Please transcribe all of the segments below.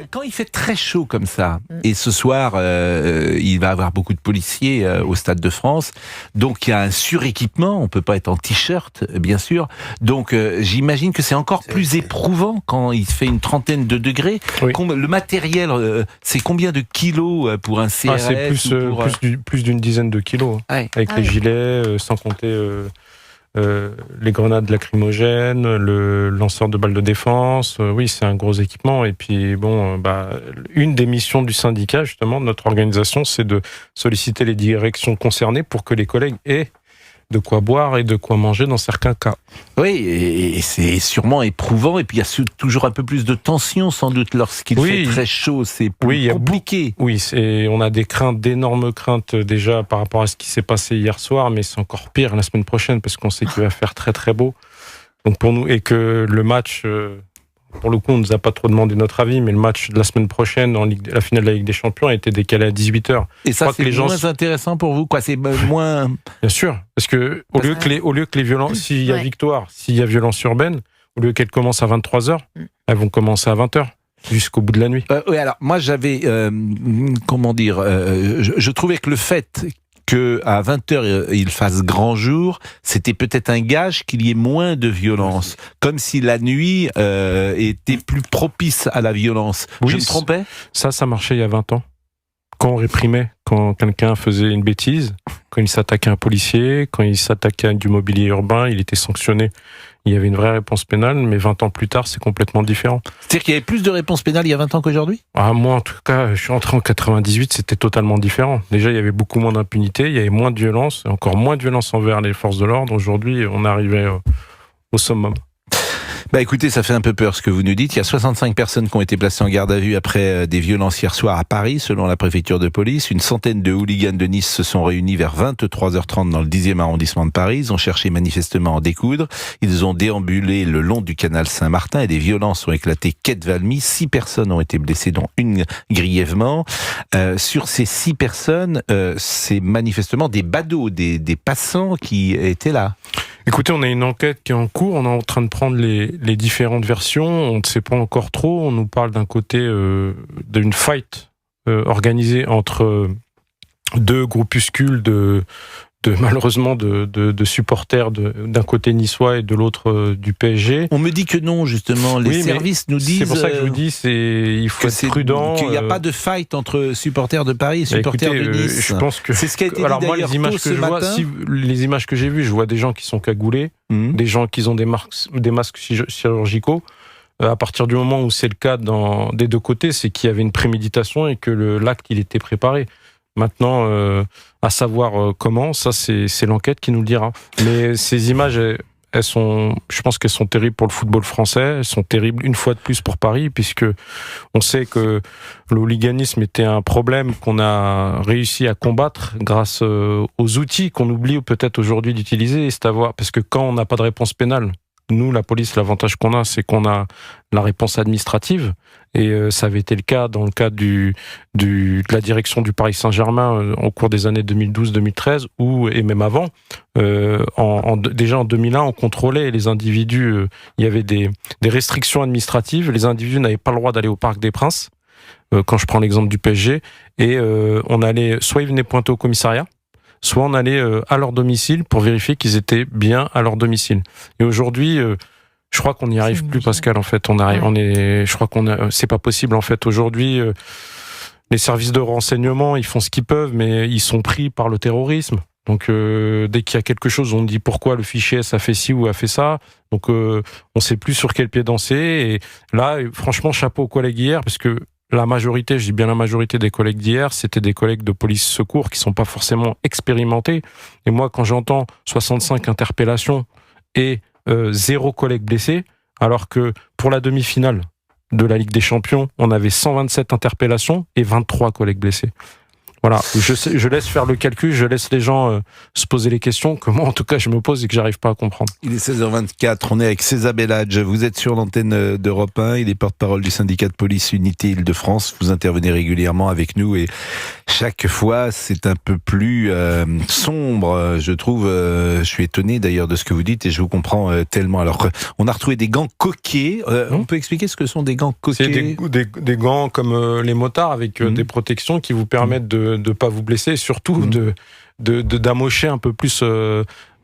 Quand il fait très chaud comme ça, et ce soir, il va y avoir beaucoup de policiers au Stade de France, donc il y a un suréquipement, on peut pas être en t-shirt, bien sûr, donc j'imagine que c'est encore plus éprouvant quand il fait une trentaine de degrés. Oui. Le matériel, c'est combien de kilos pour un CRS? C'est plus d'une dizaine de kilos, Ouais. avec les gilets, sans compter les grenades lacrymogènes, le lanceur de balles de défense. Oui, c'est un gros équipement. Et puis, une des missions du syndicat, justement, de notre organisation, c'est de solliciter les directions concernées pour que les collègues aient de quoi boire et de quoi manger dans certains cas. Oui, et c'est sûrement éprouvant. Et puis, il y a toujours un peu plus de tension, sans doute, lorsqu'il fait très chaud. C'est plus compliqué. On a d'énormes craintes déjà par rapport à ce qui s'est passé hier soir, mais c'est encore pire la semaine prochaine parce qu'on sait qu'il va faire très très beau. Donc pour nous, et que le match, pour le coup, on ne nous a pas trop demandé notre avis, mais le match de la semaine prochaine, la finale de la Ligue des Champions, a été décalé à 18h. Et ça, c'est moins intéressant pour vous, quoi. C'est moins... Bien sûr, parce que au lieu que les violences, s'il y a victoire, s'il y a violence urbaine, au lieu qu'elles commencent à 23h, elles vont commencer à 20h. Jusqu'au bout de la nuit. Oui, alors moi j'avais, je trouvais que le fait qu'à 20h il fasse grand jour, c'était peut-être un gage qu'il y ait moins de violence, comme si la nuit était plus propice à la violence. Je me trompais ? Ça marchait il y a 20 ans. Quand on réprimait, quand quelqu'un faisait une bêtise, quand il s'attaquait à un policier, quand il s'attaquait à du mobilier urbain, il était sanctionné. Il y avait une vraie réponse pénale, mais 20 ans plus tard, c'est complètement différent. C'est-à-dire qu'il y avait plus de réponses pénales il y a 20 ans qu'aujourd'hui ? Moi, en tout cas, je suis entré en 98, c'était totalement différent. Déjà, il y avait beaucoup moins d'impunité, il y avait moins de violence, encore moins de violence envers les forces de l'ordre. Aujourd'hui, on arrivait au summum. Écoutez, ça fait un peu peur ce que vous nous dites. Il y a 65 personnes qui ont été placées en garde à vue après des violences hier soir à Paris, selon la préfecture de police. Une centaine de hooligans de Nice se sont réunis vers 23h30 dans le 10e arrondissement de Paris. Ils ont cherché manifestement à en découdre. Ils ont déambulé le long du canal Saint-Martin et des violences ont éclaté quai de Valmy. 6 personnes ont été blessées, dont une grièvement. Sur ces 6 personnes, c'est manifestement des badauds, des passants qui étaient là. Écoutez, on a une enquête qui est en cours, on est en train de prendre les différentes versions, on ne sait pas encore trop, on nous parle d'un côté d'une fight organisée entre deux groupuscules malheureusement de supporters d'un côté niçois et de l'autre du PSG. On me dit que non, justement, les services nous disent... C'est pour ça que je vous dis, il faut être prudent. Qu'il n'y a pas de fight entre supporters de Paris et supporters de Nice. Je pense que... C'est ce qui a été dit moi, les images que je vois, les images que j'ai vues, je vois des gens qui sont cagoulés, des gens qui ont des masques chirurgicaux. À partir du moment où c'est le cas des deux côtés, c'est qu'il y avait une préméditation et que l'acte, il était préparé. Maintenant, à savoir comment, ça c'est l'enquête qui nous le dira. Mais ces images, je pense qu'elles sont terribles pour le football français, elles sont terribles une fois de plus pour Paris, puisque on sait que le hooliganisme était un problème qu'on a réussi à combattre grâce aux outils qu'on oublie peut-être aujourd'hui d'utiliser, parce que quand on n'a pas de réponse pénale, nous, la police, l'avantage qu'on a, c'est qu'on a la réponse administrative. Et ça avait été le cas dans le cadre de la direction du Paris Saint-Germain au cours des années 2012-2013, et même avant. Déjà en 2001, on contrôlait les individus. Il y avait des restrictions administratives. Les individus n'avaient pas le droit d'aller au Parc des Princes, quand je prends l'exemple du PSG. Et on allait, soit ils venaient pointer au commissariat, soit on allait à leur domicile pour vérifier qu'ils étaient bien à leur domicile. Et aujourd'hui, je crois qu'on n'y arrive plus, Pascal. En fait, c'est pas possible. En fait, aujourd'hui, les services de renseignement, ils font ce qu'ils peuvent, mais ils sont pris par le terrorisme. Donc, dès qu'il y a quelque chose, on dit pourquoi le fichier S a fait ci ou a fait ça. Donc, on sait plus sur quel pied danser. Et là, franchement, chapeau aux collègues hier, parce que la majorité, je dis bien la majorité des collègues d'hier, c'était des collègues de police secours qui sont pas forcément expérimentés. Et moi, quand j'entends 65 interpellations et 0 collègue blessé, alors que pour la demi-finale de la Ligue des Champions, on avait 127 interpellations et 23 collègues blessés. Voilà, je laisse faire le calcul, je laisse les gens se poser les questions que moi, en tout cas, je me pose et que j'arrive pas à comprendre. Il est 16h24, on est avec César Belladj, vous êtes sur l'antenne d'Europe 1, il est porte-parole du syndicat de police Unité Île-de-France, vous intervenez régulièrement avec nous et chaque fois c'est un peu plus sombre, je trouve, je suis étonné d'ailleurs de ce que vous dites et je vous comprends tellement. Alors, on a retrouvé des gants coquets, on peut expliquer ce que sont des gants coquets? C'est des gants comme les motards avec des protections qui vous permettent de ne pas vous blesser et surtout d'amocher un peu plus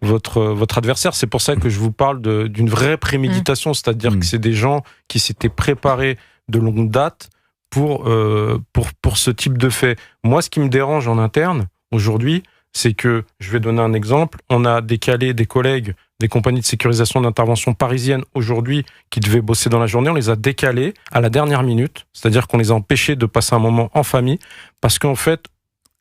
votre adversaire. C'est pour ça que je vous parle d'une vraie préméditation, c'est-à-dire que c'est des gens qui s'étaient préparés de longue date pour ce type de fait. Moi, ce qui me dérange en interne, aujourd'hui, c'est que, je vais donner un exemple, on a décalé des collègues des compagnies de sécurisation d'intervention parisiennes aujourd'hui qui devaient bosser dans la journée, on les a décalés à la dernière minute, c'est-à-dire qu'on les a empêchés de passer un moment en famille, parce qu'en fait,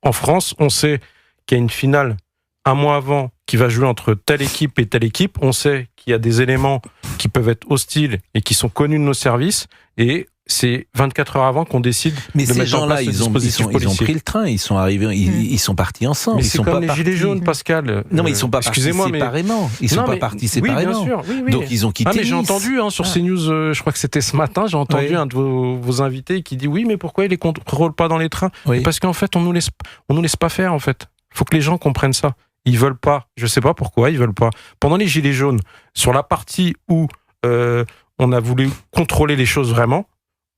en France, on sait qu'il y a une finale un mois avant qui va jouer entre telle équipe et telle équipe, on sait qu'il y a des éléments qui peuvent être hostiles et qui sont connus de nos services, et c'est 24 heures avant qu'on décide de mettre en place ce dispositif policier. Ils ont pris le train, ils sont arrivés, ils sont partis ensemble. Mais ils c'est sont comme pas les partis. gilets jaunes, Pascal. Non, mais ils sont pas partis séparément. Ils sont pas partis séparément. Oui, bien sûr. Oui. Donc ils ont quitté. Mais j'ai entendu sur CNews, je crois que c'était ce matin, j'ai entendu un de vos invités qui dit oui, mais pourquoi ils les contrôlent pas dans les trains? Parce qu'en fait, on nous laisse pas faire en fait. Faut que les gens comprennent ça. Ils veulent pas. Je sais pas pourquoi ils veulent pas. Pendant les gilets jaunes, sur la partie où on a voulu contrôler les choses vraiment,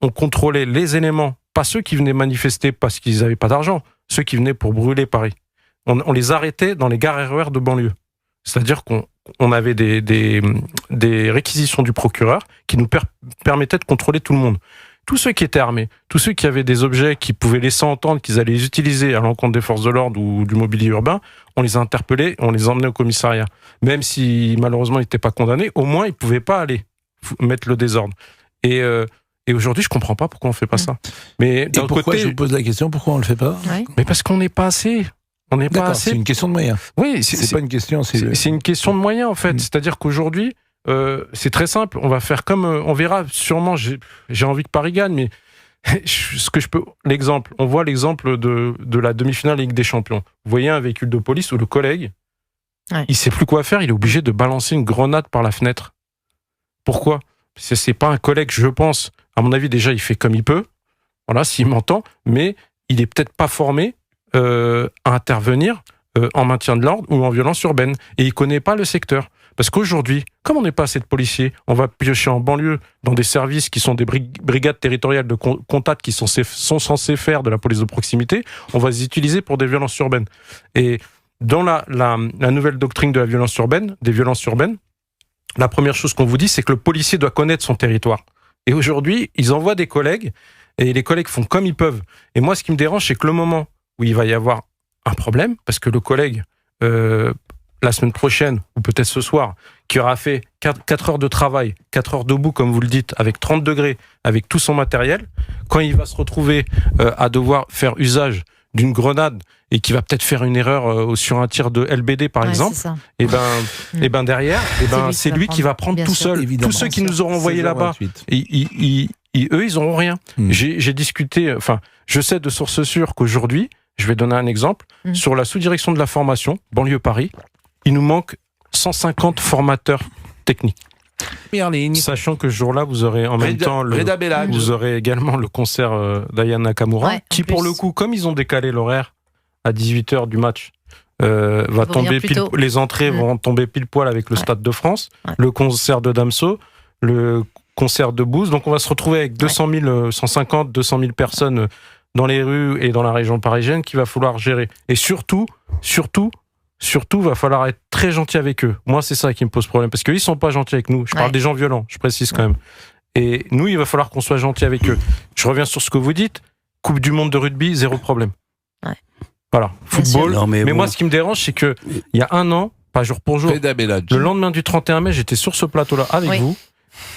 on contrôlait les éléments, pas ceux qui venaient manifester parce qu'ils n'avaient pas d'argent, ceux qui venaient pour brûler Paris. On les arrêtait dans les gares RER de banlieue. C'est-à-dire qu'on avait des réquisitions du procureur qui nous permettaient de contrôler tout le monde. Tous ceux qui étaient armés, tous ceux qui avaient des objets qui pouvaient laisser entendre qu'ils allaient les utiliser à l'encontre des forces de l'ordre ou du mobilier urbain, on les interpellait, on les emmenait au commissariat. Même si malheureusement ils n'étaient pas condamnés, au moins ils ne pouvaient pas aller mettre le désordre. Et aujourd'hui, je comprends pas pourquoi on fait pas ça. Mais d'un côté, je vous pose la question, pourquoi on le fait pas? Mais parce qu'on n'est pas assez. On n'est pas assez. C'est une question de moyens. Oui, c'est pas une question. C'est une question de moyens en fait. C'est-à-dire qu'aujourd'hui, c'est très simple. On va faire comme on verra. Sûrement, j'ai envie que Paris gagne, mais on voit l'exemple de la demi-finale Ligue des Champions. Vous voyez un véhicule de police où le collègue, il sait plus quoi faire. Il est obligé de balancer une grenade par la fenêtre. Pourquoi? C'est pas un collègue, je pense. À mon avis, déjà, il fait comme il peut. Voilà, s'il m'entend. Mais il est peut-être pas formé à intervenir en maintien de l'ordre ou en violence urbaine. Et il connaît pas le secteur. Parce qu'aujourd'hui, comme on n'est pas assez de policiers, on va piocher en banlieue dans des services qui sont des brigades territoriales de contact qui sont censés faire de la police de proximité. On va les utiliser pour des violences urbaines. Et dans la nouvelle doctrine de la violence urbaine, des violences urbaines, la première chose qu'on vous dit, c'est que le policier doit connaître son territoire. Et aujourd'hui, ils envoient des collègues, et les collègues font comme ils peuvent. Et moi, ce qui me dérange, c'est que le moment où il va y avoir un problème, parce que le collègue, la semaine prochaine, ou peut-être ce soir, qui aura fait 4 heures de travail, 4 heures debout, comme vous le dites, avec 30 degrés, avec tout son matériel, quand il va se retrouver à devoir faire usage d'une grenade et qui va peut-être faire une erreur sur un tir de LBD par exemple, et ben derrière, c'est lui qui va prendre tout seul. Tous ceux qui nous auront envoyés là-bas, eux ils n'auront rien. J'ai discuté, je sais de sources sûres qu'aujourd'hui, je vais donner un exemple, sur la sous-direction de la formation, banlieue Paris, il nous manque 150 formateurs techniques. Sachant que ce jour-là, vous aurez en même temps vous aurez également le concert d'Aya Nakamura, qui pour le coup, comme ils ont décalé l'horaire à 18h du match, va tomber les entrées vont tomber pile poil avec le Stade de France, le concert de Damso, le concert de Booz. Donc on va se retrouver avec 150, 200 000 personnes dans les rues et dans la région parisienne qu'il va falloir gérer. Et surtout, va falloir être très gentil avec eux. Moi, c'est ça qui me pose problème. Parce qu'ils sont pas gentils avec nous. Je parle des gens violents, je précise quand même. Et nous, il va falloir qu'on soit gentil avec eux. Je reviens sur ce que vous dites. Coupe du monde de rugby, 0 problème. Voilà. Football. Mais moi, ce qui me dérange, c'est que il y a un an, pas jour pour jour, le lendemain du 31 mai, j'étais sur ce plateau-là avec vous.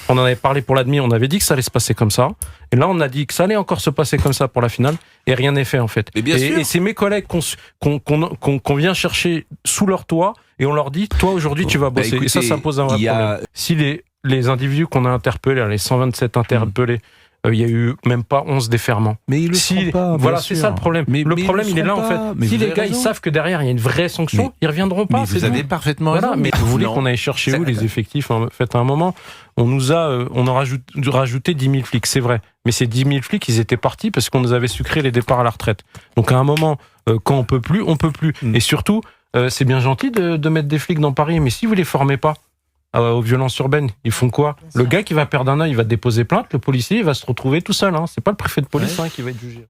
On en avait parlé pour la demi, on avait dit que ça allait se passer comme ça. Et là, on a dit que ça allait encore se passer comme ça pour la finale. Et rien n'est fait, en fait. Et c'est mes collègues qu'on vient chercher sous leur toit et on leur dit, toi, aujourd'hui, tu vas bosser. Écoutez, et ça pose un vrai problème. Si les individus qu'on a interpellés, les 127 interpellés, il y a eu même pas 11 déferments. Mais ils le font pas. Voilà, c'est ça le problème. Le problème, il est là, en fait. Si les gars, ils savent que derrière, il y a une vraie sanction, ils reviendront pas. Mais vous avez parfaitement raison. Mais vous voulez qu'on aille chercher où les effectifs? En fait, à un moment, on a rajouté 10 000 flics, c'est vrai. Mais ces 10 000 flics, ils étaient partis parce qu'on nous avait sucré les départs à la retraite. Donc à un moment, quand on peut plus, on peut plus. Et surtout, c'est bien gentil de mettre des flics dans Paris, mais si vous les formez pas aux violences urbaines, ils font quoi? Le gars qui va perdre un œil, il va déposer plainte, le policier il va se retrouver tout seul. C'est pas le préfet de police qui va être jugé.